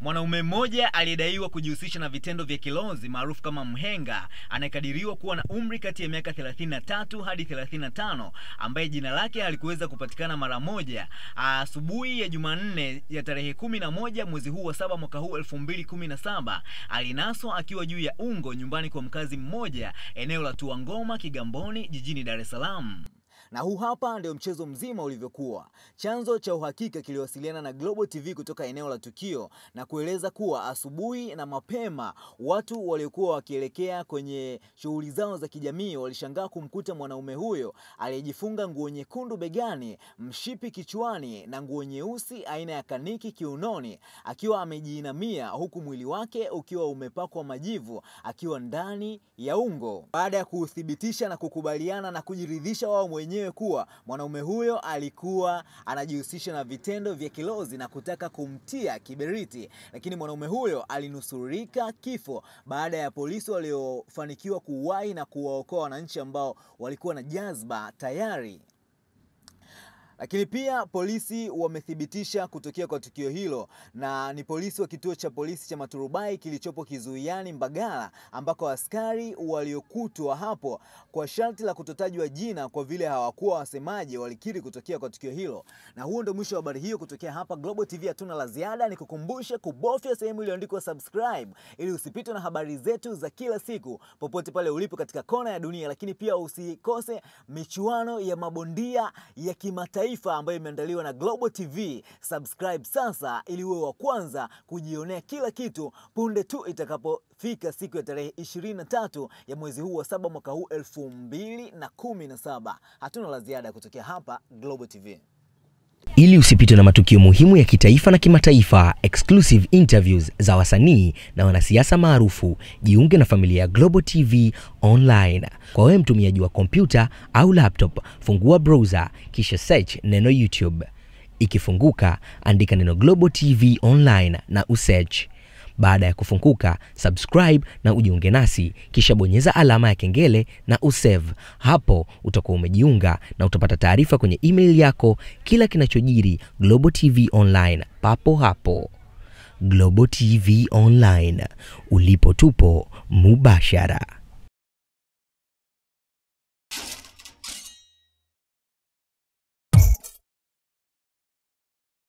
Mwanaume mmoja aliyedaiwa kujihusisha na vitendo vya kilozi maarufu kama mhenga, anayekadiriwa kuwa na umri kati ya miaka 33 hadi 35, ambaye jina lake halikuweza kupatikana mara moja, asubuhi ya Jumanne ya tarehe 11 mwezi huu wa 7 mwaka huu 2017, alinaswa akiwa juu ya ungo nyumbani kwa mkazi mmoja eneo la Tuangoma Kigamboni jijini Dar es Salaam. Na huu hapa ndio mchezo mzima ulivyokuwa. Chanzo cha uhakika kiliwasiliana na Global TV kutoka eneo la tukio na kueleza kuwa asubuhi na mapema watu waliokuwa wakielekea kwenye shughuli zao za kijamii walishangaa kumkuta mwanaume huyo aliyejifunga nguo nyekundu begani, mshipi kichwani na nguo nyeusi aina ya kaniki kiunoni, akiwa amejiinamia huku mwili wake ukiwa umepakwa majivu, akiwa ndani ya ungo. Baada ya kuthibitisha na kukubaliana na kujiridhisha wao mwenyewe kuwa mwanaume huyo alikuwa anajihusisha na vitendo vya kilozi na kutaka kumtia kiberiti, lakini mwanaume huyo alinusurika kifo baada ya polisi waliofanikiwa kuwahi na kuwaokoa wananchi ambao walikuwa na jazba tayari. Lakini pia polisi wamethibitisha kutokea kwa tukio hilo, na ni polisi wa kituo cha polisi cha Maturubai kilichopo Kizuiani Mbagala, ambako askari waliokutwa hapo kwa sharti la kutotajwa jina kwa vile hawakuwa wasemaji walikiri kutokea kwa tukio hilo. Na huo ndio mwisho wa habari hiyo kutokea hapa Global TV. Hatuna la ziada, nikukumbushe kubofya sehemu iliyoandikwa subscribe ili usipitwe na habari zetu za kila siku popote pale ulipo katika kona ya dunia. Lakini pia usikose michuano ya mabondia ya kimataifa ambayo imeandaliwa na Global TV. Subscribe sasa ili uwe wa kwanza kujionea kila kitu punde tu itakapofika siku ya tarehe 23 ya mwezi huu wa 7 mwaka huu 2017. Hatuna la ziada kutokea hapa Global TV. Ili usipitwe na matukio muhimu ya kitaifa na kimataifa, exclusive interviews za wasanii na wanasiasa maarufu, jiunge na familia ya Global TV Online. Kwa wewe mtumiaji wa kompyuta au laptop, fungua browser kisha search neno YouTube. Ikifunguka, andika neno Global TV Online na usearch. Baada ya kufunguka, subscribe na ujiunge nasi, kisha bonyeza alama ya kengele na usave. Hapo utakuwa umejiunga na utapata taarifa kwenye email yako kila kinachojiri Global TV Online papo hapo. Global TV Online, ulipo tupo mubashara.